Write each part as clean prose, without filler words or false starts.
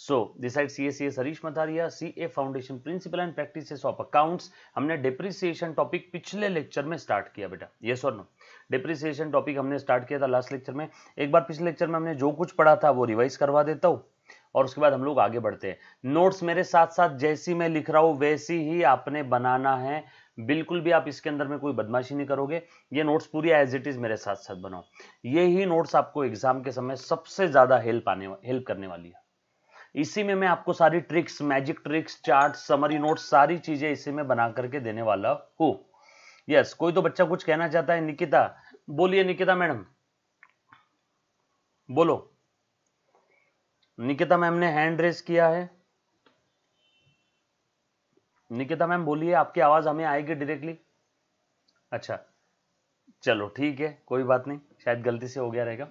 So decide CA Harish Mathariya, CA foundation principle and practices of accounts. हमने depreciation topic पिछले lecture में start किया बेटा, यस और नो। डिप्रिसिएशन टॉपिक हमने स्टार्ट किया था लास्ट लेक्चर में। एक बार पिछले लेक्चर में हमने जो कुछ पढ़ा था वो रिवाइज करवा देता हूँ और उसके बाद हम लोग आगे बढ़ते हैं। नोट्स मेरे साथ साथ जैसी मैं लिख रहा हूं वैसी ही आपने बनाना है, बिल्कुल भी आप इसके अंदर में कोई बदमाशी नहीं करोगे। ये नोट्स पूरी एज इट इज मेरे साथ साथ बनाओ। ये ही नोट्स आपको एग्जाम के समय सबसे ज्यादा हेल्प करने वाली है। इसी में मैं आपको सारी tricks, magic tricks, chart, summary notes, सारी चीजें इसी में बना करके देने वाला हूं। यस, कोई तो बच्चा कुछ कहना चाहता है। निकिता बोलिए, निकिता मैडम बोलो। निकिता मैम ने हैंड रेस किया है। निकिता मैम बोलिए, आपकी आवाज हमें आएगी डायरेक्टली। अच्छा चलो ठीक है, कोई बात नहीं, शायद गलती से हो गया रहेगा।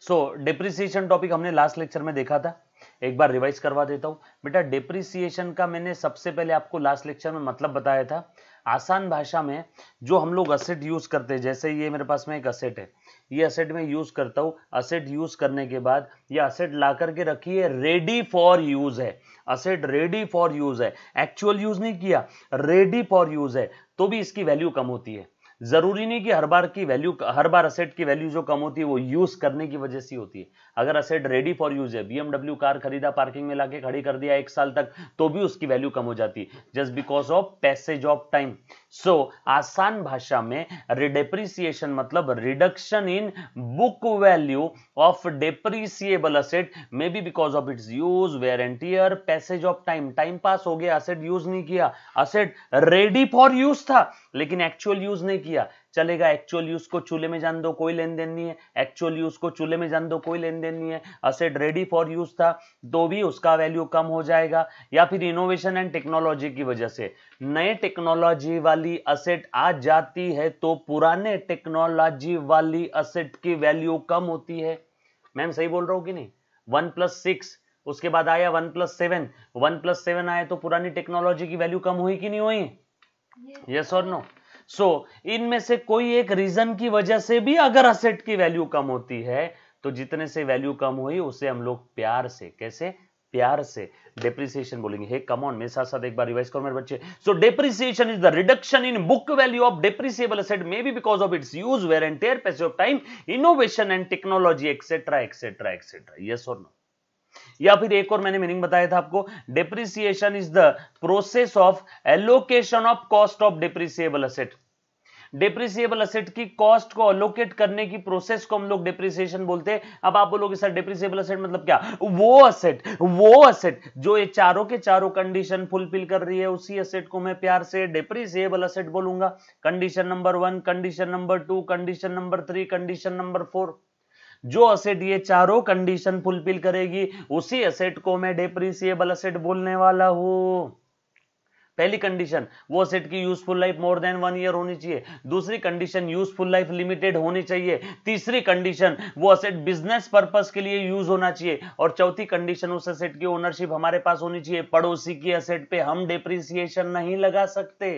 सो डिप्रिसिएशन टॉपिक हमने लास्ट लेक्चर में देखा था, एक बार रिवाइज करवा देता हूं बेटा। डिप्रिसिएशन का मैंने सबसे पहले आपको लास्ट लेक्चर में मतलब बताया था। आसान भाषा में जो हम लोग असेट यूज करते हैं, जैसे ये मेरे पास में एक असेट है, ये असेट में यूज करता हूं। असेट यूज करने के बाद ये असेट ला करके रखिए, रेडी फॉर यूज है। असेट रेडी फॉर यूज है, एक्चुअल यूज नहीं किया, रेडी फॉर यूज है, तो भी इसकी वैल्यू कम होती है। जरूरी नहीं कि हर बार असेट की वैल्यू जो कम होती है वो यूज करने की वजह से होती है। अगर असेट रेडी फॉर यूज है, BMW कार खरीदा, पार्किंग में लाके खड़ी कर दिया 1 साल तक, तो भी उसकी वैल्यू कम हो जाती है, just because of passage of time. So आसान भाषा में डिप्रिसिएशन मतलब reduction in book value of depreciable asset, may be because of its use, wear and tear, passage of time. Time pass हो गया, असेट यूज नहीं किया, asset ready for use था लेकिन एक्चुअल यूज नहीं किया, चलेगा। एक्चुअल यूज को चूल्हे में जान दो, कोई लेन देन नहीं है। एक्चुअल यूज को चूल्हे में जान दो, कोई लेन देन नहीं है। असेट रेडी फॉर यूज था तो भी उसका वैल्यू कम हो जाएगा। या फिर इनोवेशन एंड टेक्नोलॉजी की वजह से नए टेक्नोलॉजी वाली असेट आ जाती है तो पुराने टेक्नोलॉजी वाली असेट की वैल्यू कम होती है। मैम सही बोल रहा हूं कि नहीं? 1+6 उसके बाद आया 1+7, 1+7 आया तो पुरानी टेक्नोलॉजी की वैल्यू कम हुई कि नहीं हुई? यस और नो? सो इनमें से कोई एक रीजन की वजह से भी अगर असेट की वैल्यू कम होती है तो जितने से वैल्यू कम हुई उसे हम लोग प्यार से, कैसे? प्यार से डेप्रिसिएशन बोलेंगे। हे कम ऑन, मेरे साथ साथ एक बार रिवाइज करो मेरे बच्चे। So depreciation is the reduction in book value of depreciable asset, may be because of its use, wear and tear, passage of time, innovation and technology, etcetera etcetera etcetera. Yes और no? या फिर एक और मैंने meaning बताया था आपको, depreciation is the process of allocation of cost of depreciable asset. Depreciable asset की कॉस्ट को अलोकेट करने की प्रोसेस को हम लोग डेप्रिसिएशन बोलते हैं। अब आप बोलोगे सर डेप्रिसिएबल असेट मतलब क्या? वो असेट जो ये चारों के चारों कंडीशन फुलफिल कर रही है, उसी असेट को मैं प्यार से डेप्रिसिएबल असेट बोलूंगा। Condition number 1, condition number 2, condition number 3, condition number 4, जो असेट ये चारों कंडीशन फुलफिल करेगी उसी असेट को मैं डेप्रिसिएबल असेट बोलने वाला हूं। पहली कंडीशन, वो असेट की useful life more than 1 year होनी चाहिए। दूसरी कंडीशन, यूजफुल लाइफ लिमिटेड होनी चाहिए। तीसरी कंडीशन, वो असेट बिजनेस पर्पस के लिए यूज होना चाहिए। और चौथी कंडीशन, उस असेट की ओनरशिप हमारे पास होनी चाहिए। पड़ोसी की असेट पे हम डेप्रिसिएशन नहीं लगा सकते।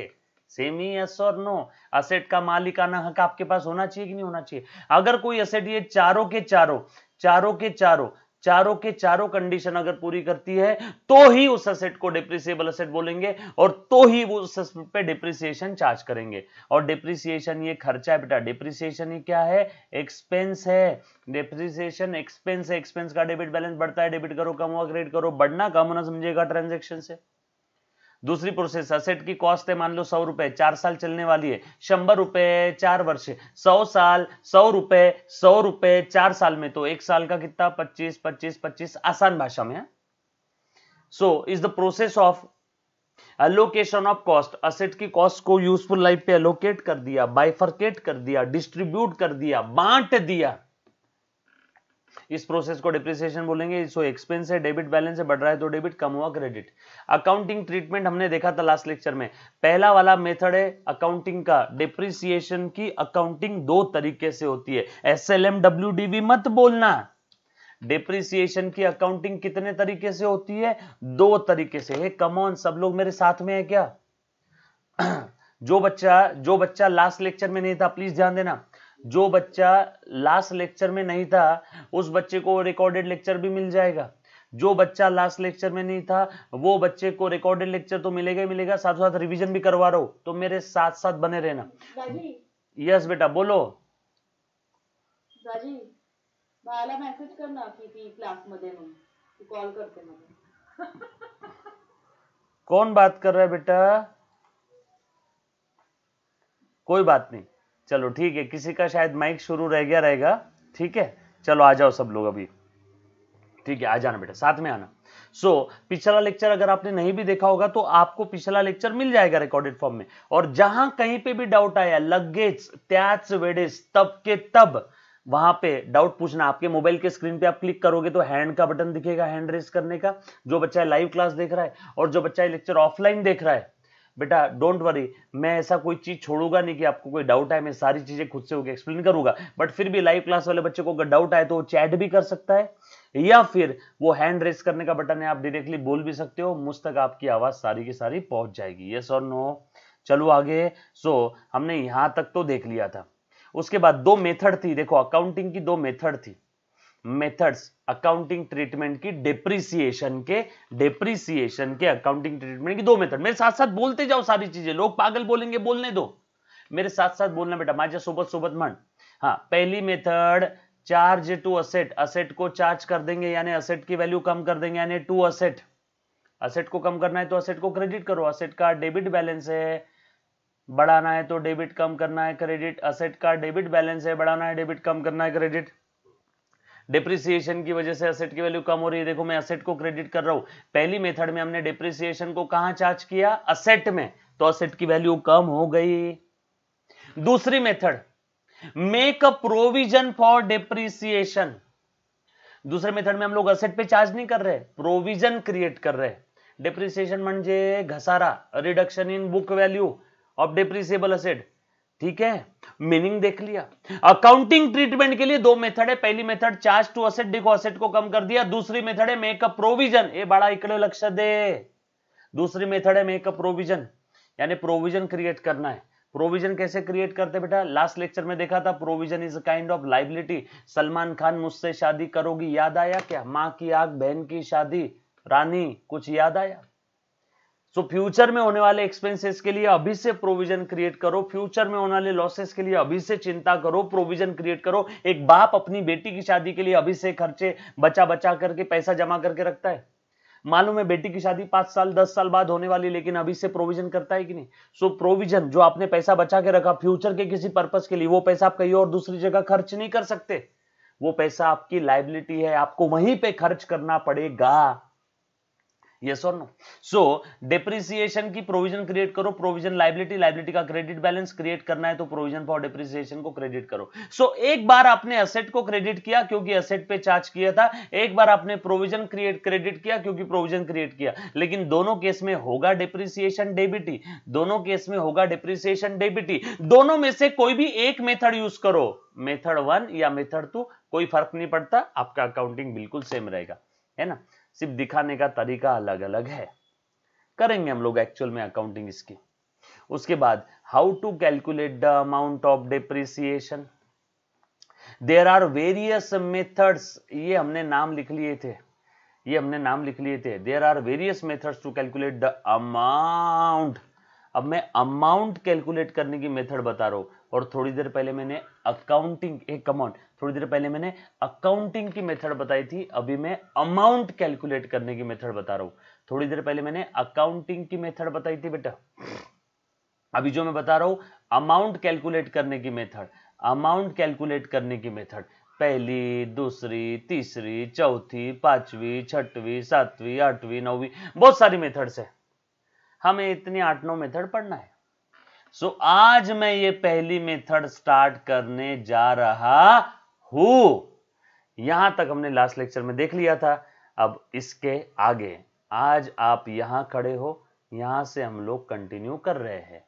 सेम ही, यस और नो? असेट का मालिकाना हक आपके पास होना चाहिए कि नहीं होना चाहिए? अगर कोई असेट ये चारों के चारों कंडीशन अगर पूरी करती है तो ही उस असेट को डेप्रिसिएबल असेट बोलेंगे और तो ही वो उस असेट पे डेप्रिसिएशन चार्ज करेंगे। और डेप्रिसिएशन ये खर्चा है बेटा। डेप्रिसिएशन ये क्या है? एक्सपेंस है। डेप्रिसिएशन एक्सपेंस है। एक्सपेंस का डेबिट बैलेंस बढ़ता है, डेबिट करो कम हुआ, क्रेडिट करो बढ़ना कम होना समझेगा ट्रांजेक्शन से। दूसरी प्रोसेस, असेट की कॉस्ट है मान लो 100 रुपए, 4 साल चलने वाली है, 100 रुपए 4 वर्ष, 100 साल, 100 रुपए 4 साल में, तो 1 साल का कितना? 25 25 25, आसान भाषा में। So is the process of allocation of cost. Asset की कॉस्ट को यूजफुल लाइफ पे एलोकेट कर दिया, बाइफरकेट कर दिया, डिस्ट्रीब्यूट कर दिया, बांट दिया, इस प्रोसेस को डिप्रिसिएशन बोलेंगे। सो एक्सपेंस है, डेबिट बैलेंस है, बढ़ रहा है तो डेबिट, कम हुआ क्रेडिट। अकाउंटिंग ट्रीटमेंट हमने देखा था लास्ट लेक्चर में। पहला वाला मेथड है अकाउंटिंग का, डिप्रिसिएशन की अकाउंटिंग 2 तरीके से होती है। SLM WDV मत बोलना। डिप्रिसिएशन की अकाउंटिंग कितने तरीके से होती है? 2 तरीके से है। कम ऑन, सब लोग मेरे साथ में है क्या? जो बच्चा लास्ट लेक्चर में नहीं था प्लीज ध्यान देना। जो बच्चा लास्ट लेक्चर में नहीं था उस बच्चे को रिकॉर्डेड लेक्चर भी मिल जाएगा, जो बच्चा लास्ट लेक्चर में नहीं था वो बच्चे को रिकॉर्डेड लेक्चर तो मिलेगा ही मिलेगा, साथ साथ रिवीजन भी करवा रहा हूं, तो मेरे साथ साथ बने रहना। यस बेटा बोलो। दाजी मला मेसेज कर ना किती क्लास मध्ये म्हणून, कॉल करते मला। कौन बात कर रहा है बेटा? कोई बात नहीं, चलो ठीक है, किसी का शायद माइक शुरू रह गया रहेगा, ठीक है, चलो आ जाओ सब लोग अभी, ठीक है, आ जाना बेटा, साथ में आना। पिछला लेक्चर अगर आपने नहीं भी देखा होगा तो आपको पिछला लेक्चर मिल जाएगा रिकॉर्डेड फॉर्म में, और जहां कहीं पे भी डाउट आया लगेच त्याच वेळेस तब के तब वहां पे डाउट पूछना। आपके मोबाइल के स्क्रीन पे आप क्लिक करोगे तो हैंड का बटन दिखेगा, हैंड रेस करने का, जो बच्चा लाइव क्लास देख रहा है, और जो बच्चा लेक्चर ऑफलाइन देख रहा है, बेटा डोंट वरी, मैं ऐसा कोई चीज छोड़ूंगा नहीं कि आपको कोई डाउट है, मैं सारी चीजें खुद से होकर एक्सप्लेन करूंगा, बट फिर भी लाइव क्लास वाले बच्चे को अगर डाउट आए तो वो चैट भी कर सकता है, या फिर वो हैंड रेस करने का बटन है, आप डायरेक्टली बोल भी सकते हो, मुझ तक आपकी आवाज सारी की सारी पहुंच जाएगी। यस और नो? चलो आगे। हमने यहां तक तो देख लिया था। उसके बाद दो मेथड थी, देखो अकाउंटिंग की दो मेथड थी, मेथड्स अकाउंटिंग ट्रीटमेंट की, डेप्रिसिएशन के अकाउंटिंग ट्रीटमेंट की दो मेथड। मेरे साथ साथ बोलते जाओ सारी चीजें, लोग पागल बोलेंगे, बोलने दो, मेरे साथ साथ बोलना बेटा, माझ्या सोबत सोबत मन। हाँ, पहली method charge to asset, asset को चार्ज कर देंगे यानी असेट की वैल्यू कम कर देंगे, यानी टू असेट, असेट को कम करना है तो असेट को क्रेडिट करो, असेट का डेबिट बैलेंस है, बढ़ाना है तो डेबिट कम करना है क्रेडिट, असेट का डेबिट बैलेंस है, बढ़ाना है डेबिट कम करना है क्रेडिट। डिप्रिसिएशन की वजह से असेट की वैल्यू कम हो रही है, देखो मैं असेट को क्रेडिट कर रहा हूं, पहली मेथड में हमने डिप्रिसिएशन को कहां चार्ज किया? असेट में, तो असेट की वैल्यू कम हो गई। दूसरी method make a provision for depreciation, दूसरे मेथड में हम लोग असेट पे चार्ज नहीं कर रहे, प्रोविजन क्रिएट कर रहे। डिप्रिसिएशन म्हणजे घसारा, reduction in book value of depreciable asset, ठीक है, मीनिंग देख लिया। अकाउंटिंग ट्रीटमेंट के लिए दो मेथड है, पहली मेथड चार्ज टू असेट, देखो असेट को कम कर दिया, दूसरी मेथड है मेक अ प्रोविजन, ये बड़ा इकडे लक्ष दे, दूसरी मेथड है मेक अ प्रोविजन, यानी प्रोविजन क्रिएट करना है। प्रोविजन कैसे क्रिएट करते बेटा? लास्ट लेक्चर में देखा था, provision is a kind of liability. Salman Khan मुझसे शादी करोगी, याद आया क्या? मां की आग, बहन की शादी, रानी, कुछ याद आया? फ्यूचर में होने वाले एक्सपेंसेस के लिए अभी से प्रोविजन क्रिएट करो, फ्यूचर में होने वाले लॉसेस के लिए अभी से चिंता करो, प्रोविजन क्रिएट करो। एक बाप अपनी बेटी की शादी के लिए अभी से खर्चे बचा बचा करके पैसा जमा करके रखता है, मालूम है बेटी की शादी 5 साल 10 साल बाद होने वाली, लेकिन अभी से प्रोविजन करता है कि नहीं? प्रोविजन, जो आपने पैसा बचा के रखा फ्यूचर के किसी पर्पस के लिए, वो पैसा आप कहीं और दूसरी जगह खर्च नहीं कर सकते, वो पैसा आपकी लायबिलिटी है, आपको वहीं पे खर्च करना पड़ेगा। यस और नो? डेप्रिसिएशन की प्रोविजन क्रिएट करो, प्रोविजन लायबिलिटी, लायबिलिटी का क्रेडिट बैलेंस क्रिएट करना है तो प्रोविजन फॉर डेप्रिसिएशन को क्रेडिट करो। एक बार आपने असेट को क्रेडिट किया क्योंकि असेट पे चार्ज किया था, एक बार आपने प्रोविजन क्रेडिट किया क्योंकि प्रोविजन क्रिएट किया, लेकिन दोनों केस में होगा डेप्रिसिएशन डेबिटी, दोनों केस में होगा डेप्रिसिएशन डेबिटी। दोनों में से कोई भी एक मेथड यूज करो, मेथड 1 या मेथड 2, कोई फर्क नहीं पड़ता, आपका अकाउंटिंग बिल्कुल सेम रहेगा, है ना? सिर्फ दिखाने का तरीका अलग अलग है, करेंगे हम लोग एक्चुअल में अकाउंटिंग इसकी। उसके बाद how to calculate the amount of depreciation, there are various methods, ये हमने नाम लिख लिए थे, ये हमने नाम लिख लिए थे, there are various methods to calculate the amount. अब मैं अमाउंट कैलकुलेट करने की मेथड बता रहा हूं, और थोड़ी देर पहले मैंने अकाउंटिंग, एक कमाउंट, थोड़ी देर पहले मैंने अकाउंटिंग की मेथड बताई थी, अभी मैं अमाउंट कैलकुलेट करने की मेथड बता रहा हूं। थोड़ी देर पहले मैंने अकाउंटिंग की मेथड बताई थी बेटा, अभी जो मैं बता रहा हूं अमाउंट कैलकुलेट करने की मेथड, अमाउंट कैलकुलेट करने की मेथड, पहली, दूसरी, तीसरी, चौथी, पांचवी, छठवीं, सातवीं, आठवीं, नौवीं, बहुत सारी मेथड्स है, हमें इतनी 8-9 मेथड पढ़ना है। आज मैं ये पहली मेथड स्टार्ट करने जा रहा हूं। यहां तक हमने लास्ट लेक्चर में देख लिया था, अब इसके आगे आज आप यहां खड़े हो, यहां से हम लोग कंटिन्यू कर रहे हैं।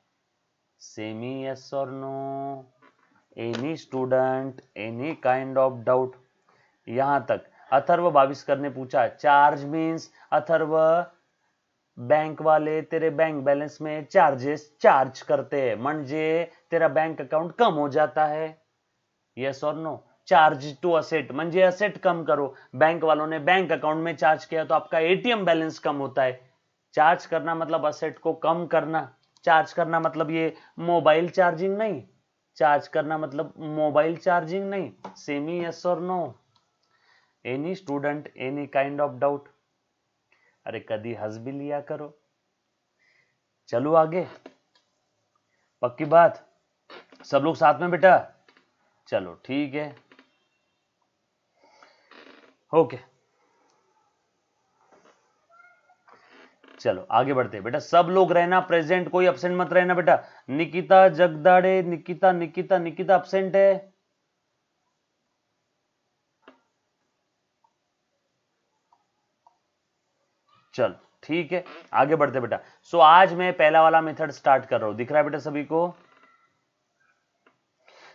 सेमी यस और no? Any student, any kind of doubt? यहां तक अथर्व 22 ने पूछा, चार्ज मीन्स अथर्व बैंक वाले तेरे बैंक बैलेंस में चार्जेस चार्ज करते हैं, म्हणजे तेरा बैंक अकाउंट कम हो जाता है। यस और नो। चार्ज टू असेट म्हणजे असेट कम करो, बैंक वालों ने बैंक अकाउंट में चार्ज किया तो आपका एटीएम बैलेंस कम होता है। चार्ज करना मतलब असेट को कम करना, चार्ज करना मतलब ये मोबाइल चार्जिंग नहीं, चार्ज करना मतलब मोबाइल चार्जिंग नहीं। सेमी यस और no. Any student any kind of doubt? अरे कभी हंस भी लिया करो। चलो आगे, पक्की बात, सब लोग साथ में बेटा? चलो ठीक है, ओके चलो आगे बढ़ते हैं बेटा। सब लोग रहना प्रेजेंट, कोई अब्सेंट मत रहना बेटा। निकिता जगदाड़े, निकिता निकिता निकिता अब्सेंट है। चल ठीक है, आगे बढ़ते बेटा। सो आज मैं पहला वाला मेथड स्टार्ट कर रहा हूं, दिख रहा है बेटा सभी को?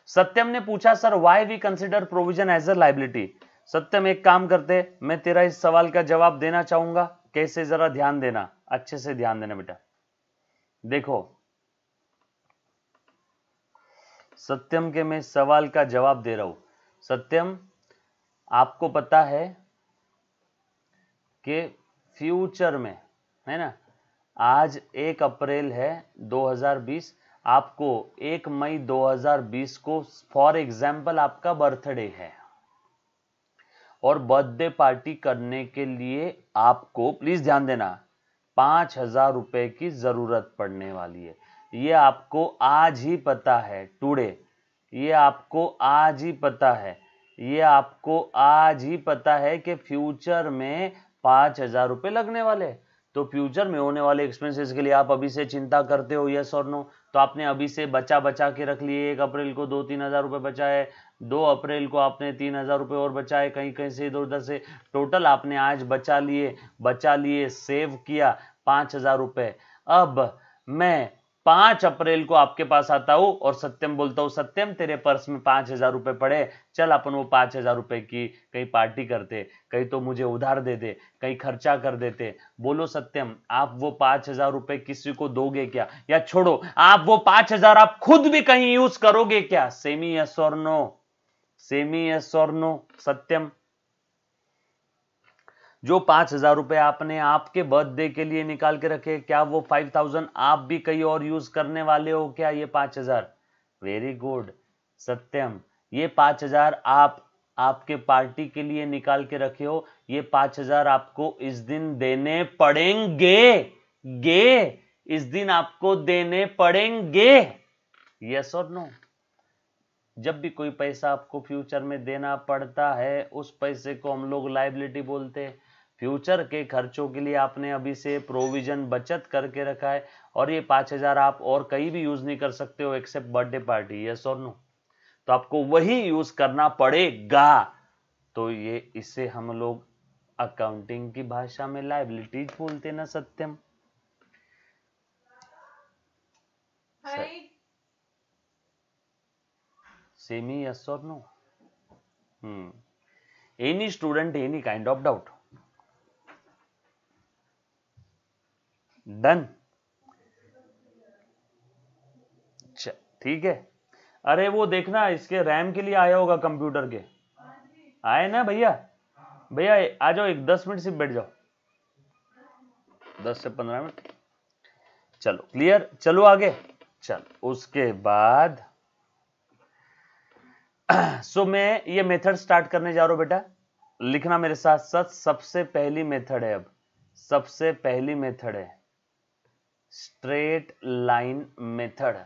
सत्यम ने पूछा sir why we consider provision as a liability. Satyam एक काम करते, मैं तेरा इस सवाल का जवाब देना चाहूंगा, कैसे जरा ध्यान देना, अच्छे से ध्यान देना बेटा। देखो सत्यम के मैं सवाल का जवाब दे रहा हूं। सत्यम आपको पता है कि फ्यूचर में, है ना, आज 1 अप्रैल है 2020, आपको 1 मई 2020 को फॉर एग्जाम्पल आपका बर्थडे है और बर्थडे पार्टी करने के लिए आपको, प्लीज ध्यान देना, 5,000 रुपए की जरूरत पड़ने वाली है। ये आपको आज ही पता है, टुडे, ये आपको आज ही पता है, ये आपको आज ही पता है कि फ्यूचर में 5,000 रुपए लगने वाले। तो फ्यूचर में होने वाले एक्सपेंसेस के लिए आप अभी से चिंता करते हो, यस और नो? तो आपने अभी से बचा बचा के रख लिए। 1 अप्रैल को 2-3 हजार रुपए बचा है, 2 अप्रैल को आपने 3,000 रुपए और बचाए, कहीं कहीं से इधर उधर से, टोटल आपने आज बचा लिए सेव किया 5,000 रुपए। अब मैं 5 अप्रैल को आपके पास आता हूं और सत्यम बोलता हूं, सत्यम तेरे पर्स में 5,000 रुपए पड़े, चल अपन वो 5,000 रुपए की कहीं पार्टी करते, कहीं तो मुझे उधार दे दे, कहीं खर्चा कर देते। बोलो सत्यम, आप वो 5,000 रुपए किसी को दोगे क्या, या छोड़ो आप वो 5,000 आप खुद भी कहीं यूज करोगे क्या? सेमी यस और नो, सेमी यस और नो। सत्यम, जो 5,000 रुपए आपने आपके बर्थडे के लिए निकाल के रखे, क्या वो 5,000 आप भी कहीं और यूज करने वाले हो क्या? ये 5,000, वेरी गुड सत्यम, ये 5,000 आप आपके पार्टी के लिए निकाल के रखे हो, ये 5,000 आपको इस दिन देने पड़ेंगे, इस दिन आपको देने पड़ेंगे, यस और नो? जब भी कोई पैसा आपको फ्यूचर में देना पड़ता है, उस पैसे को हम लोग लायबिलिटी बोलते हैं। फ्यूचर के खर्चों के लिए आपने अभी से प्रोविजन बचत करके रखा है, और ये 5,000 आप और कहीं भी यूज नहीं कर सकते हो एक्सेप्ट बर्थडे पार्टी, यस और नो? तो आपको वही यूज करना पड़ेगा। तो ये, इसे हम लोग अकाउंटिंग की भाषा में लायबिलिटीज बोलते ना सत्यम? सेमी यस और no? Any student any kind of doubt? Done, ठीक है। अरे वो देखना, इसके रैम के लिए आया होगा कंप्यूटर के, आए ना भैया? भैया आ जाओ, 10 मिनट सिर्फ बैठ जाओ, 10 से 15 मिनट। चलो क्लियर, चलो आगे। चल उसके बाद सो मैं ये मेथड स्टार्ट करने जा रहा हूं बेटा, लिखना मेरे साथ साथ। सबसे पहली मेथड है, अब सबसे पहली मेथड है स्ट्रेट लाइन मेथड।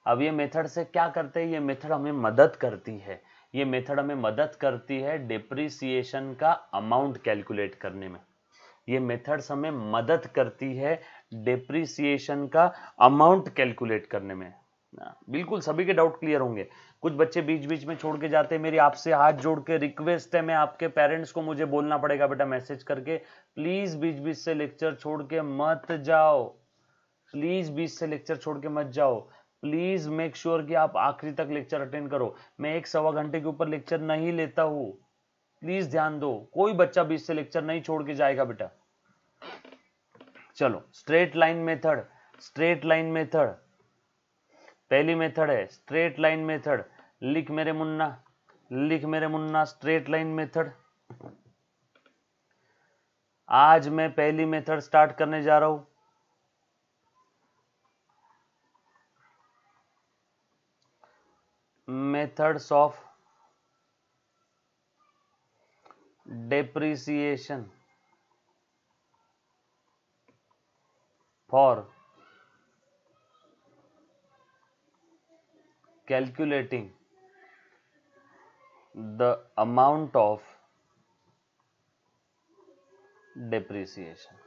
अब ये मेथड से क्या करते हैं? ये मेथड हमें मदद करती है, ये मेथड हमें मदद करती है डिप्रिसिएशन का अमाउंट कैलकुलेट करने में। ये मेथड्स हमें मदद करती है डिप्रिसिएशन का अमाउंट कैलकुलेट करने में। बिल्कुल सभी के डाउट क्लियर होंगे। कुछ बच्चे बीच बीच में छोड़ के जाते हैं, मेरी आपसे हाथ जोड़ के रिक्वेस्ट है, मैं आपके पेरेंट्स को मुझे बोलना पड़ेगा बेटा मैसेज करके, प्लीज बीच बीच से लेक्चर छोड़ के मत जाओ, प्लीज बीच से लेक्चर छोड़ के मत जाओ। प्लीज मेक श्योर कि आप आखिरी तक लेक्चर अटेंड करो। मैं 1-1.25 घंटे के ऊपर लेक्चर नहीं लेता हूं, प्लीज ध्यान दो, कोई बच्चा बीच से लेक्चर नहीं छोड़ के जाएगा बेटा। चलो straight line method, straight line method पहली मेथड है स्ट्रेट लाइन मेथड। लिख मेरे मुन्ना, लिख मेरे मुन्ना स्ट्रेट लाइन मेथड। आज मैं पहली मेथड स्टार्ट करने जा रहा हूं। Methods of depreciation for calculating the amount of depreciation।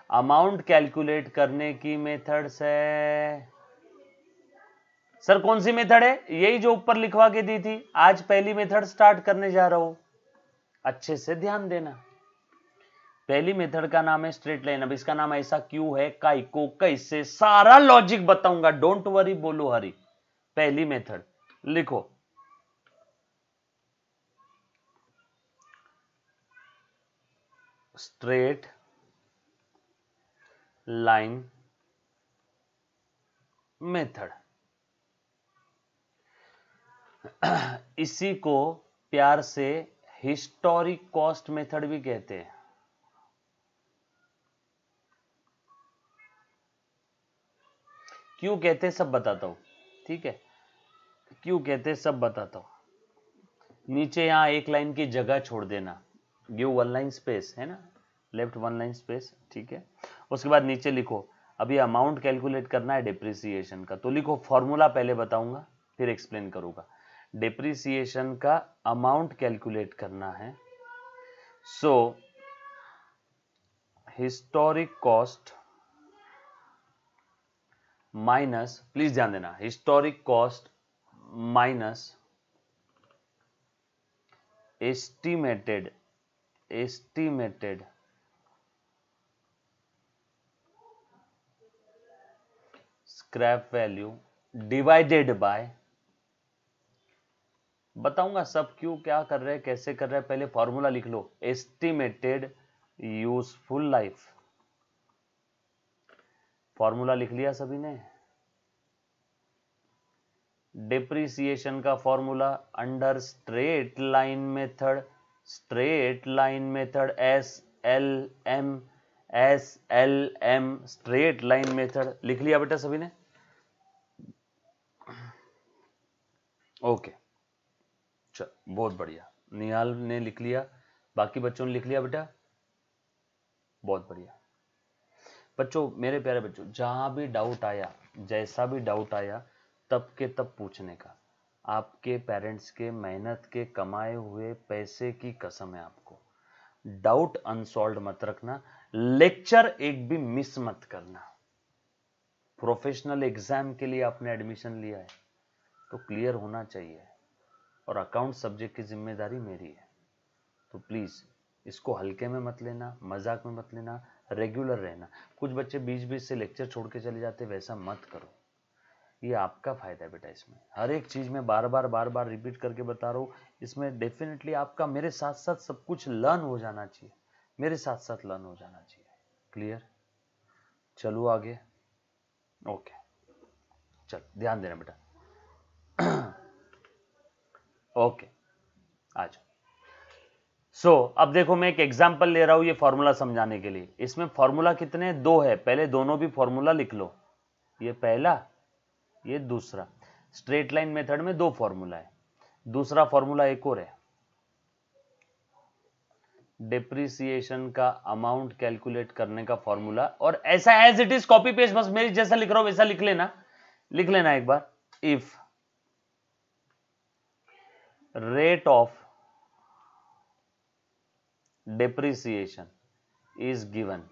Amount calculate करने की मेथड्स है। सर कौन सी मेथड है? यही जो ऊपर लिखवा के दी थी। आज पहली मेथड स्टार्ट करने जा रहा हूं, अच्छे से ध्यान देना। पहली मेथड का नाम है स्ट्रेट लाइन। अब इसका नाम ऐसा क्यों है, काई को, कैसे, सारा लॉजिक बताऊंगा। डोंट वरी, बोलो हरी। पहली मेथड लिखो, स्ट्रेट लाइन मेथड। इसी को प्यार से हिस्टोरिक कॉस्ट मेथड भी कहते हैं। क्यों कहते हैं सब बताता हूं, ठीक है? क्यों कहते हैं सब बताता हूं। नीचे यहां एक लाइन की जगह छोड़ देना, गिव वन लाइन स्पेस, है ना, लेफ्ट वन लाइन स्पेस, ठीक है? उसके बाद नीचे लिखो, अभी अमाउंट कैलकुलेट करना है डेप्रिसिएशन का, तो लिखो फॉर्मूला पहले बताऊंगा फिर एक्सप्लेन करूंगा। डेप्रिसिएशन का अमाउंट कैलकुलेट करना है, सो हिस्टोरिक कॉस्ट माइनस, प्लीज ध्यान देना, historic cost minus estimated scrap value divided bye, बताऊंगा सब क्यों क्या कर रहे हैं कैसे कर रहे हैं, पहले फॉर्मूला लिख लो, एस्टिमेटेड यूजफुल लाइफ। फॉर्मूला लिख लिया सभी ने? डेप्रिसिएशन का formula under straight line method, SLM straight line method लिख लिया बेटा सभी ने? ओके, चल बहुत बढ़िया। निहाल ने लिख लिया, बाकी बच्चों ने लिख लिया बेटा? बहुत बढ़िया बच्चों, मेरे प्यारे बच्चों, जहां भी डाउट आया, जैसा भी डाउट आया, तब के तब पूछने का। आपके पेरेंट्स के मेहनत के कमाए हुए पैसे की कसम है आपको। डाउट अनसॉल्व मत रखना, लेक्चर एक भी मिस मत करना। प्रोफेशनल एग्जाम के लिए आपने एडमिशन लिया है तो क्लियर होना चाहिए, और अकाउंट सब्जेक्ट की जिम्मेदारी मेरी है। तो प्लीज इसको हल्के में मत लेना, मजाक में मत लेना, रेगुलर रहना। कुछ बच्चे बीच बीच से लेक्चर छोड़ के चले जाते, वैसा मत करो। ये आपका फायदा है बेटा। इसमें हर एक चीज में बार बार रिपीट करके बता रहा हूं। इसमें डेफिनेटली आपका मेरे साथ साथ सब कुछ लर्न हो जाना चाहिए, मेरे साथ साथ लर्न हो जाना चाहिए। क्लियर? चलो आगे। ओके, चल ध्यान देना बेटा। ओके, आ जाओ। सो अब देखो, मैं एक एग्जांपल ले रहा हूं ये फॉर्मूला समझाने के लिए। इसमें फॉर्मूला कितने? दो है, पहले दोनों भी फॉर्मूला लिख लो। ये पहला, ये दूसरा। स्ट्रेट लाइन मेथड में दो फॉर्मूला है, दूसरा फॉर्मूला एक और है, डेप्रिसिएशन का अमाउंट कैलकुलेट करने का फॉर्मूला। और ऐसा as it is copy paste, बस मेरी जैसा लिख रहा हूं वैसा लिख लेना एक बार। If rate of depreciation is given,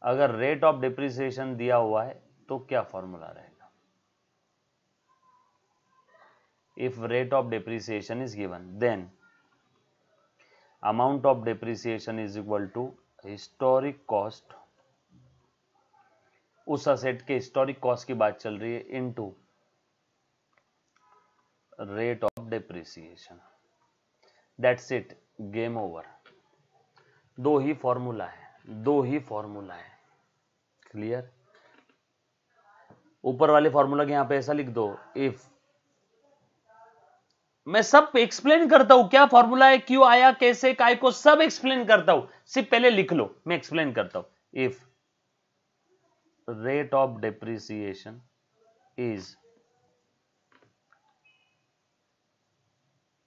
अगर रेट ऑफ डेप्रिसिएशन दिया हुआ है तो क्या फॉर्मूला रहेगा? If rate of depreciation is given, then amount of depreciation is equal to historic cost, उस असेट के हिस्टोरिक कॉस्ट की बात चल रही है, into rate of depreciation. That's it, game over. दो ही फॉर्मूला है, क्लियर? ऊपर वाले फॉर्मूला के यहां पे ऐसा लिख दो, इफ मैं सब एक्सप्लेन करता हूं, क्या फॉर्मूला है, क्यों आया, कैसे, काय को, सब एक्सप्लेन करता हूं। सिर्फ पहले लिख लो, मैं एक्सप्लेन करता हूं। If rate of depreciation is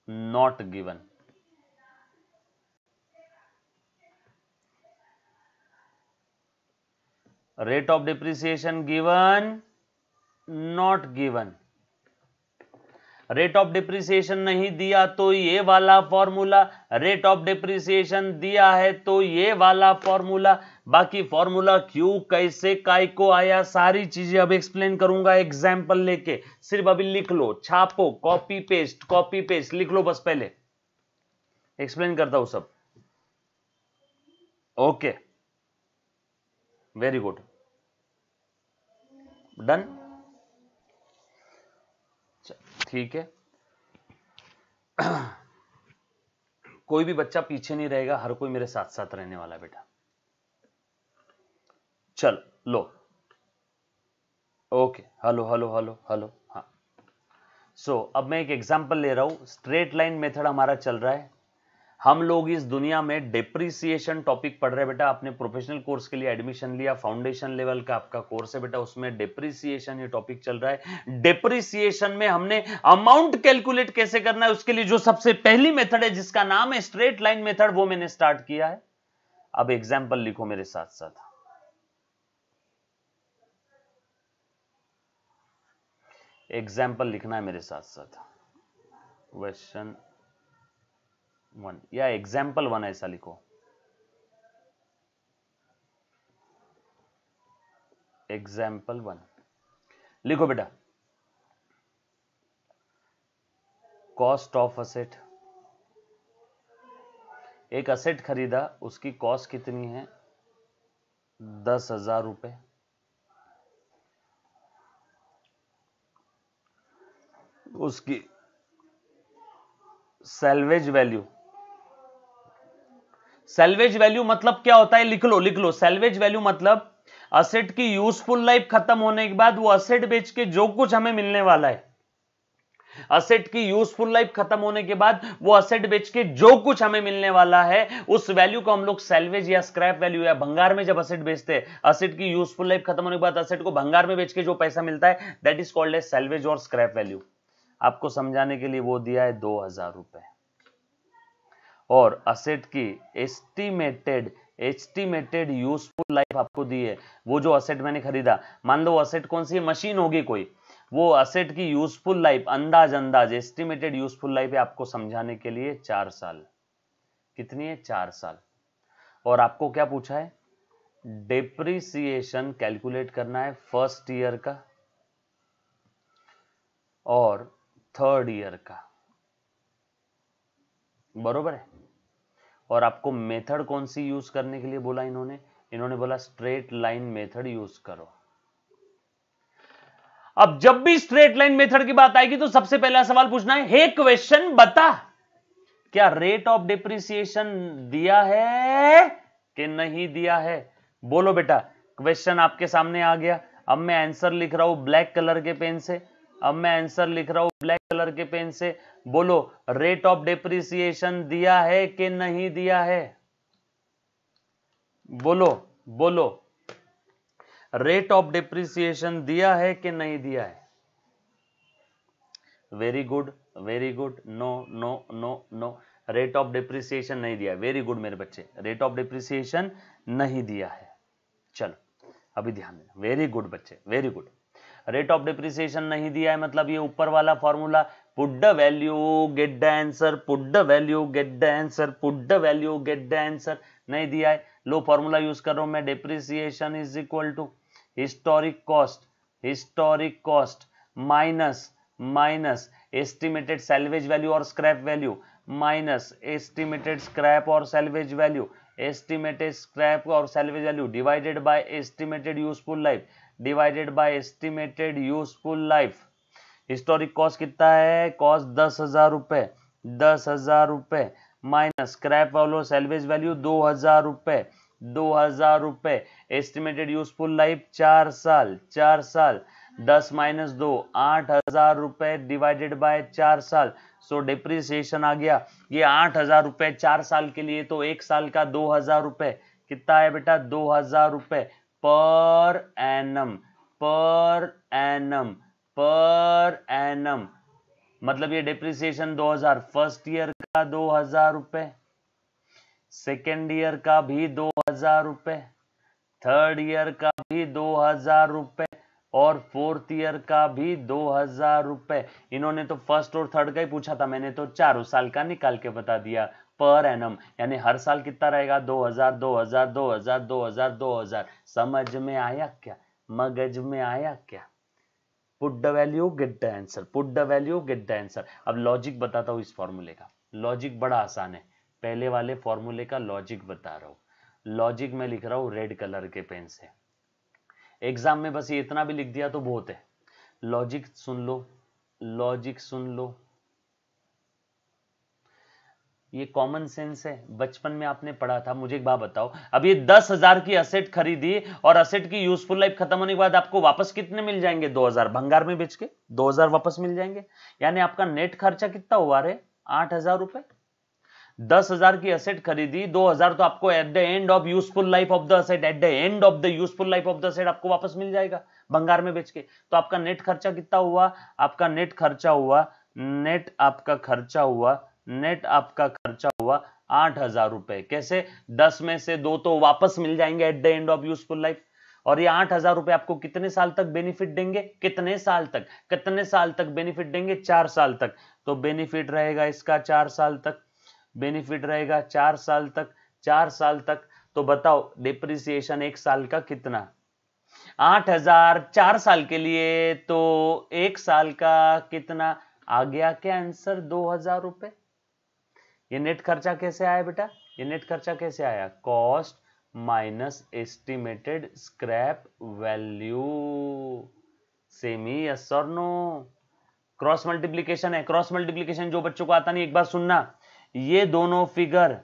not given, rate of depreciation given, not given, rate of depreciation नहीं दिया तो ये वाला फॉर्मूला, रेट ऑफ डिप्रिसिएशन दिया है तो ये वाला फॉर्मूला, बाकी फॉर्मूला क्यों, कैसे, काय को आया, सारी चीजें अब एक्सप्लेन करूंगा एग्जाम्पल लेके। सिर्फ अभी लिख लो, छापो, कॉपी पेस्ट लिख लो, बस पहले एक्सप्लेन करता हूं सब। ओके, वेरी गुड, डन, ठीक है। कोई भी बच्चा पीछे नहीं रहेगा, हर कोई मेरे साथ साथ रहने वाला है बेटा। चल लो, okay, hello hello hello hello, हाँ। सो अब मैं एक एग्जांपल ले रहा हूं, स्ट्रेट लाइन मेथड हमारा चल रहा है। हम लोग इस दुनिया में डेप्रिसिएशन टॉपिक पढ़ रहे हैं बेटा। आपने प्रोफेशनल कोर्स के लिए एडमिशन लिया, फाउंडेशन लेवल का आपका कोर्स है बेटा, उसमें डेप्रिसिएशन ये टॉपिक चल रहा है। डेप्रिसिएशन में हमने अमाउंट कैलकुलेट कैसे करना है, उसके लिए जो सबसे पहली मेथड है जिसका नाम है स्ट्रेट लाइन मेथड, वो मैंने स्टार्ट किया है। अब एग्जाम्पल लिखो मेरे साथ साथ। एग्जाम्पल लिखना है मेरे साथ साथ। क्वेश्चन 1 या एग्जाम्पल 1 ऐसा लिखो, एग्जाम्पल 1 लिखो बेटा। कॉस्ट ऑफ असेट, एक असेट खरीदा, उसकी कॉस्ट कितनी है, 10,000 रुपए। उसकी सैल्वेज वैल्यू, सैल्वेज वैल्यू मतलब क्या होता है, लिख लो। सैल्वेज वैल्यू मतलब असेट की यूजफुल लाइफ खत्म होने के बाद वो असेट बेच के जो कुछ हमें मिलने वाला है, असेट की यूजफुल लाइफ खत्म होने के बाद वो असेट बेच के जो कुछ हमें मिलने वाला है, उस वैल्यू को हम लोग सैल्वेज या स्क्रैप वैल्यू या भंगार में जब असेट बेचते हैं, असेट की यूजफुल लाइफ खत्म होने के बाद असेट को भंगार में बेच के जो पैसा मिलता है, that is called as salvage और स्क्रैप वैल्यू। आपको समझाने के लिए वो दिया है 2,000 रुपए। और असेट की एस्टिमेटेड यूजफुल लाइफ आपको दी है। वो जो असेट मैंने खरीदा, मान लो असेट कौन सी है, मशीन होगी कोई, वो असेट की यूजफुल लाइफ अंदाज एस्टिमेटेड यूजफुल लाइफ है आपको समझाने के लिए 4 साल। कितनी है, 4 साल। और आपको क्या पूछा है, डेप्रिसिएशन कैलकुलेट करना है फर्स्ट ईयर का और थर्ड ईयर का, बरोबर है। और आपको मेथड कौन सी यूज करने के लिए बोला इन्होंने बोला स्ट्रेट लाइन मेथड यूज करो। अब जब भी स्ट्रेट लाइन मेथड की बात आएगी तो सबसे पहला सवाल पूछना है, हे क्वेश्चन बता, क्या रेट ऑफ डिप्रिसिएशन दिया है कि नहीं दिया है। बोलो बेटा, क्वेश्चन आपके सामने आ गया। अब मैं आंसर लिख रहा हूं ब्लैक कलर के पेन से, बोलो, रेट ऑफ डिप्रिसिएशन दिया है कि नहीं दिया है। बोलो, रेट ऑफ डिप्रिसिएशन दिया है कि नहीं दिया है। Very good, no, rate of depreciation नहीं दिया है। वेरी गुड मेरे बच्चे, रेट ऑफ डिप्रिसिएशन नहीं दिया है। चलो अभी ध्यान देना, वेरी गुड बच्चे, very good. Rate of depreciation नहीं दिया है मतलब ये ऊपर वाला formula, put the value get the answer, नहीं दिया है। लो फॉर्मूला यूज कर रहा हूं मैं, depreciation is equal to historic cost minus estimated salvage value और scrap value, minus estimated scrap और salvage value, divided by estimated useful life, historic cost कितना है, कॉस्ट 10,000 रुपए, minus scrap value salvage value 2,000 रुपए, एस्टिमेटेड यूजफुल लाइफ 4 साल, 10 - 2 8,000 रुपए divided by 4 साल। सो depreciation आ गया ये 8,000 रुपए 4 साल के लिए, तो 1 साल का 2,000 रुपए, कितना है बेटा 2,000 रुपए per annum, per annum, per annum, मतलब ये डिप्रिसिएशन 2000, फर्स्ट ईयर का 2,000 रुपए, सेकेंड ईयर का भी 2,000 रुपए, थर्ड ईयर का भी 2,000 रुपए और फोर्थ ईयर का भी 2,000 रुपए। इन्होंने तो फर्स्ट और थर्ड का ही पूछा था, मैंने तो चारों साल का निकाल के बता दिया। पर एनम यानी हर साल कितना रहेगा 2,000 2,000 2,000 2,000 2,000। समझ में आया क्या, मगज में आया क्या? Put the value get the answer, put the value get the answer. अब लॉजिक बताता हूं इस फॉर्मूले का, लॉजिक बड़ा आसान है, पहले वाले फॉर्मूले का लॉजिक बता रहा हूं। लॉजिक में लिख रहा हूं रेड कलर के पेन से, एग्जाम में बस ये इतना भी लिख दिया तो बहुत है। लॉजिक सुन लो, लॉजिक सुन लो, ये कॉमन सेंस है, बचपन में आपने पढ़ा था। मुझे एक बात बताओ, अब ये 10,000 की असेट खरीदी और असेट की यूजफुल लाइफ खत्म होने के बाद आपको वापस कितने मिल जाएंगे? 2,000 भंगार में बेच के 2,000 वापस मिल जाएंगे, यानी आपका नेट खर्चा कितना हुआ रे? 8,000 रुपए। 10,000 की असेट खरीदी, 2,000 तो आपको at the end of useful life of the asset, at the end of the useful life of the asset आपको वापस मिल जाएगा भंगार में बेच के। तो आपका नेट खर्चा कितना हुआ? आपका नेट खर्चा हुआ, नेट आपका खर्चा हुआ, नेट आपका खर्चा हुआ 8,000 रुपए। कैसे? 10 में से 2 तो वापस मिल जाएंगे at the end of useful life, और ये 8,000 रुपए आपको कितने साल तक बेनिफिट देंगे? कितने साल तक? कितने साल तक बेनिफिट देंगे? 4 साल तक। तो बेनिफिट रहेगा इसका 4 साल तक, बेनिफिट रहेगा 4 साल तक, 4 साल तक। तो बताओ डिप्रिसिएशन 1 साल का कितना? 8,000 4 साल के लिए, तो 1 साल का कितना आ गया? क्या आंसर? 2,000 रुपए। ये नेट खर्चा कैसे आया बेटा? ये नेट खर्चा कैसे आया? Cost minus estimated scrap value. Semi yes और नो? क्रॉस मल्टीप्लीकेशन है, क्रॉस मल्टीप्लीकेशन जो बच्चों को आता नहीं एक बार सुनना, ये दोनों फिगर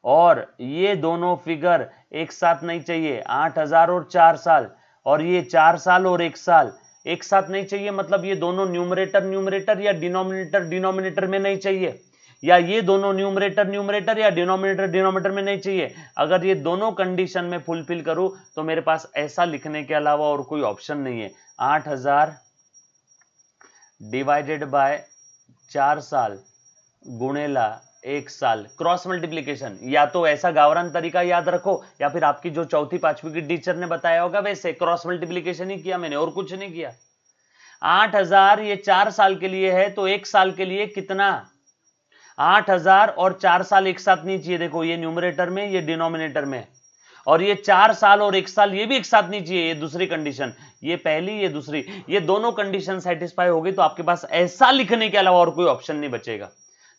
और ये दोनों फिगर एक साथ नहीं चाहिए, 8,000 और 4 साल, और ये 4 साल और 1 साल एक साथ नहीं चाहिए, मतलब ये दोनों न्यूमरेटर न्यूमरेटर या डिनोमिनेटर डिनोमिनेटर में नहीं चाहिए, या ये दोनों न्यूमरेटर न्यूमरेटर या डिनोमिनेटर डिनोमिनेटर में नहीं चाहिए। अगर ये दोनों कंडीशन में फुलफिल करूं तो मेरे पास ऐसा लिखने के अलावा और कोई ऑप्शन नहीं है। 8,000 डिवाइडेड बाय 4 साल गुणेला 1 साल, क्रॉस मल्टीप्लीकेशन। या तो ऐसा गावरान तरीका याद रखो, या फिर आपकी जो चौथी पांचवी की टीचर ने बताया होगा वैसे क्रॉस मल्टीप्लीकेशन ही किया मैंने, और कुछ नहीं किया। 8,000 ये 4 साल के लिए है, तो 1 साल के लिए कितना? 8,000 और 4 साल एक साथ नहीं चाहिए, देखो ये न्यूमरेटर में ये डिनोमिनेटर में, और ये 4 साल और 1 साल ये भी एक साथ नहीं चाहिए, ये दूसरी कंडीशन, ये पहली ये दूसरी, ये दोनों कंडीशन सेटिस्फाई हो गई तो आपके पास ऐसा लिखने के अलावा और कोई ऑप्शन नहीं बचेगा।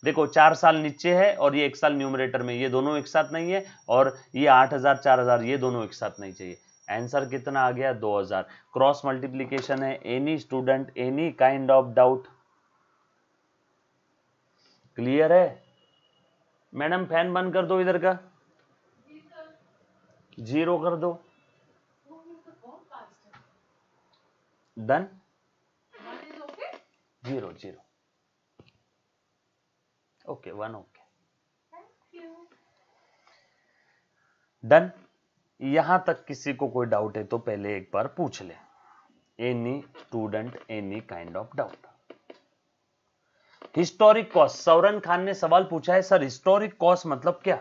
देखो 4 साल नीचे है और ये 1 साल न्यूमरेटर में, ये दोनों एक साथ नहीं है, और ये 8,000 4,000 ये दोनों एक साथ नहीं चाहिए। आंसर कितना आ गया? 2,000। क्रॉस मल्टीप्लीकेशन है। Any student any kind of doubt? Clear है? मैडम फैन बंद कर दो इधर का, 0 कर दो। डन? 0 0 okay 1 okay done. यहां तक किसी को कोई डाउट है तो पहले एक बार पूछ ले। Any student any kind of doubt? Historic cost, Sauran Khan ने सवाल पूछा है सर हिस्टोरिक कॉस्ट मतलब क्या?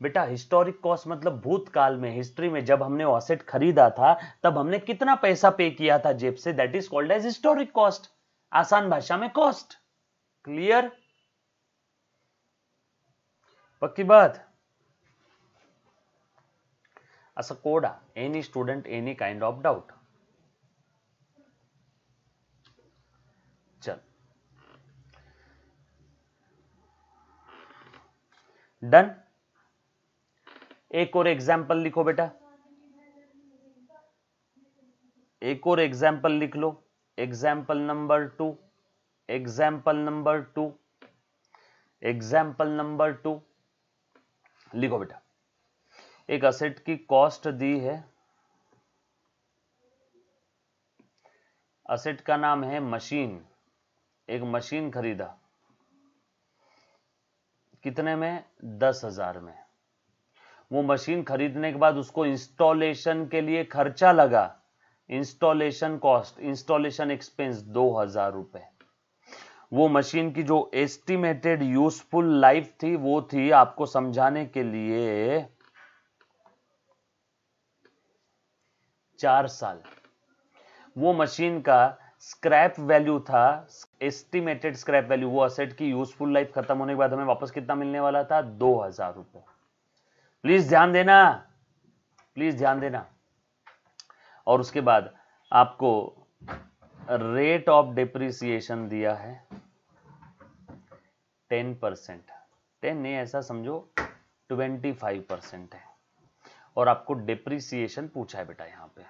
बेटा हिस्टोरिक कॉस्ट मतलब भूतकाल में, हिस्ट्री में जब हमने एसेट खरीदा था तब हमने कितना पैसा पे किया था जेब से, that is called as historic cost, आसान भाषा में कॉस्ट। क्लियर? पक्की बात? असं कोडा any student any kind of doubt? चल डन। एक और एग्जाम्पल लिखो बेटा, एक और एग्जाम्पल लिख लो। Example number 2, example number 2, example number 2 लिखो बेटा। एक असेट की कॉस्ट दी है, असेट का नाम है मशीन, एक मशीन खरीदा, कितने में? 10,000 में। वो मशीन खरीदने के बाद उसको इंस्टॉलेशन के लिए खर्चा लगा, इंस्टॉलेशन कॉस्ट, इंस्टॉलेशन एक्सपेंस 2,000 रुपए। वो मशीन की जो एस्टिमेटेड यूजफुल लाइफ थी वो थी, आपको समझाने के लिए, 4 साल। वो मशीन का स्क्रैप वैल्यू था, एस्टिमेटेड स्क्रैप वैल्यू, वो असेट की यूजफुल लाइफ खत्म होने के बाद हमें वापस कितना मिलने वाला था? 2,000 रुपए। प्लीज ध्यान देना, प्लीज ध्यान देना। और उसके बाद आपको रेट ऑफ डिप्रिसिएशन दिया है 10%, 10 नहीं, ऐसा समझो 25% है। और आपको डिप्रिसिएशन पूछा है बेटा यहां पे।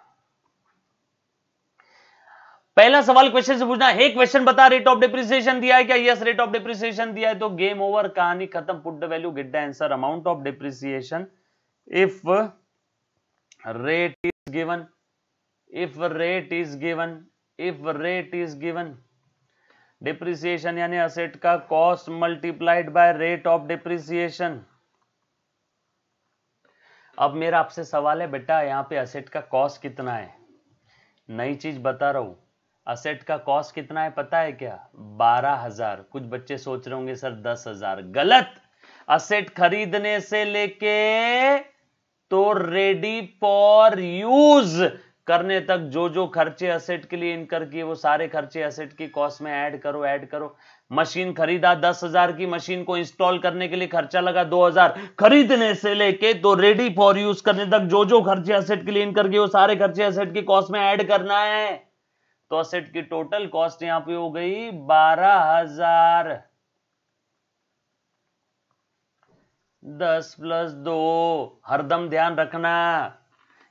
पहला सवाल क्वेश्चन से पूछना, एक क्वेश्चन बता रेट ऑफ डिप्रिसिएशन दिया है क्या? यस, रेट ऑफ डिप्रिसिएशन दिया है तो गेम ओवर, कहानी खत्म, put the value, get the answer. Amount of depreciation if rate is given, if rate is given, if rate is given, depreciation यानी asset का cost multiplied by rate of depreciation. अब मेरा आपसे सवाल है बेटा, यहां पे असेट का कॉस्ट कितना है? नई चीज बता रहा हूं, असेट का कॉस्ट कितना है पता है क्या? 12,000। कुछ बच्चे सोच रहे होंगे सर 10,000, गलत। असेट खरीदने से लेके तो रेडी फॉर यूज करने तक जो जो खर्चे असेट के लिए इनकर किए वो सारे खर्चे असेट की कॉस्ट में ऐड करो, ऐड करो। मशीन खरीदा 10,000 की, मशीन को इंस्टॉल करने के लिए खर्चा लगा 2,000। खरीदने से लेके तो रेडी फॉर यूज करने तक जो जो खर्चे असेट के लिए इनकर किए वो सारे खर्चे असेट की कॉस्ट में ऐड करना है। तो असेट की टोटल कॉस्ट यहां पे हो गई 12,000। 10 + 2, हरदम ध्यान रखना,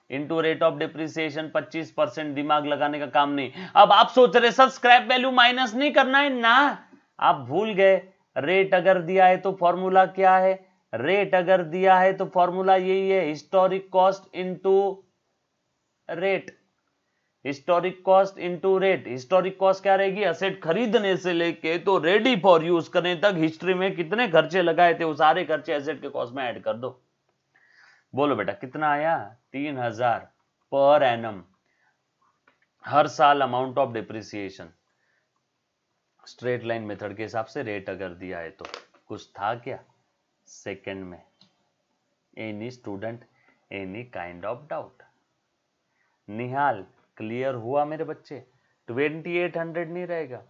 इंटू रेट ऑफ डिप्रिसिएशन 25%, दिमाग लगाने का काम नहीं। अब आप सोच रहे सर स्क्रैप वैल्यू माइनस नहीं करना है ना, आप भूल गए। रेट अगर दिया है तो फॉर्मूला क्या है? रेट अगर दिया है तो फॉर्मूला यही है, historic cost into rate, historic cost into rate. Historic cost क्या रहेगी? असेट खरीदने से लेके तो रेडी फॉर यूज करने तक हिस्ट्री में कितने खर्चे लगाए थे वो सारे खर्चे असेट के कॉस्ट में ऐड कर दो। बोलो बेटा कितना आया? 3,000 पर एनम, हर साल amount of depreciation. Straight line method के हिसाब से रेट अगर दिया है तो कुछ था क्या सेकंड में? Any student, any kind of doubt? Nihal clear हुआ मेरे बच्चे? 2800 नहीं रहेगा,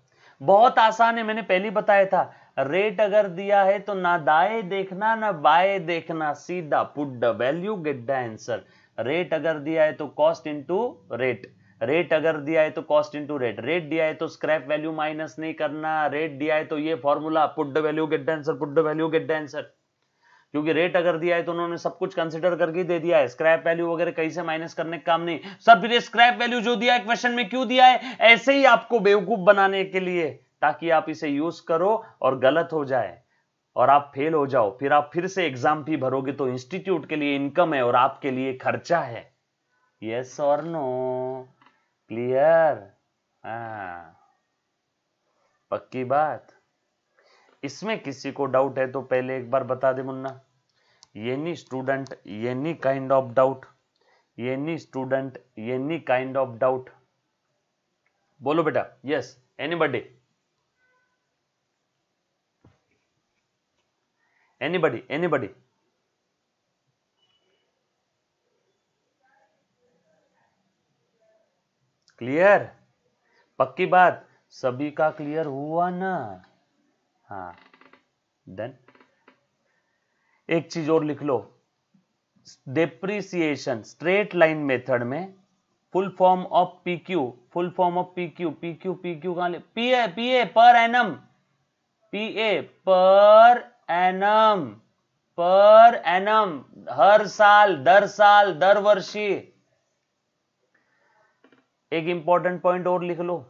बहुत आसान है, मैंने पहले बताया था। रेट अगर दिया है तो ना दाएं देखना ना बाएं देखना, सीधा put the value get the answer. Rate अगर दिया है तो कॉस्ट इनटू रेट, रेट अगर दिया है तो कॉस्ट इनटू रेट, रेट दिया है तो स्क्रैप वैल्यू माइनस नहीं करना, रेट दिया है तो ये formula put the value get the answer, put the value get the answer. क्योंकि रेट अगर दिया है तो उन्होंने सब कुछ कंसिडर करके दे दिया है, स्क्रैप वैल्यू वगैरह कहीं से माइनस करने का काम नहीं। सर फिर स्क्रैप वैल्यू जो दिया है क्वेश्चन में क्यों दिया है? ऐसे ही आपको बेवकूफ बनाने के लिए, ताकि आप इसे यूज करो और गलत हो जाए और आप फेल हो जाओ, फिर आप फिर से एग्जाम फी भरोगे तो इंस्टीट्यूट के लिए इनकम है और आपके लिए खर्चा है। यस और नो? क्लियर? पक्की बात? इसमें किसी को डाउट है तो पहले एक बार बता दे मुन्ना। Any student, any kind of doubt, any student, any kind of doubt? बोलो बेटा yes, anybody, anybody, anybody? Clear? पक्की बात? सभी का क्लियर हुआ ना? हाँ डन। एक चीज और लिख लो, डेप्रिसिएशन स्ट्रेट लाइन मेथड में full form of PQ, full form of PQ, PQ PQ कहां ले? पीए, पीए पर एनम, पीए पर एनम, पर एनम, हर साल, दर साल, दर वर्षी। एक इंपॉर्टेंट पॉइंट और लिख लो,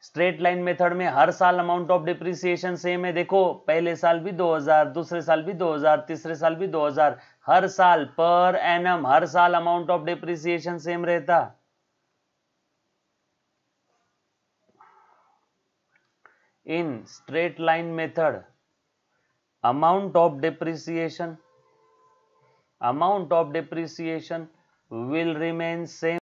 स्ट्रेट लाइन मेथड में हर साल अमाउंट ऑफ डिप्रिसिएशन सेम है। देखो पहले साल भी 2,000, दूसरे साल भी 2,000, तीसरे साल भी 2,000, हर साल पर एनम, हर साल अमाउंट ऑफ डिप्रिसिएशन सेम रहता। In straight line method amount of depreciation will remain same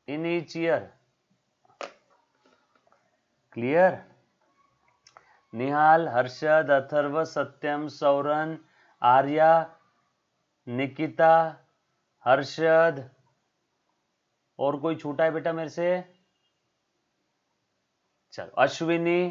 in each year. Clear? निहाल, हर्षद, अथर्व, सत्यम, सौरन, आर्या, निकिता, हर्षद, और कोई छूटा है बेटा मेरे से? चलो, अश्विनी,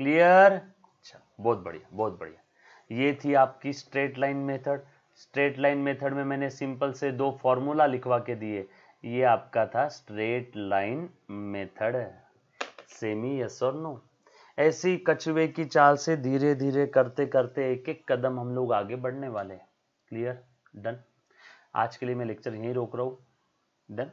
क्लियर? चलो, बहुत बढ़िया, बहुत बढ़िया। ये थी आपकी straight line method. Straight line method में मैंने सिंपल से 2 फॉर्मूला लिखवा के दिए। ये आपका था straight line method. Semi, yes और नो? ऐसी कछुए की चाल से धीरे धीरे करते करते एक एक कदम हम लोग आगे बढ़ने वाले हैं। क्लियर? डन। आज के लिए मैं लेक्चर यहीं रोक रहा हूं। डन।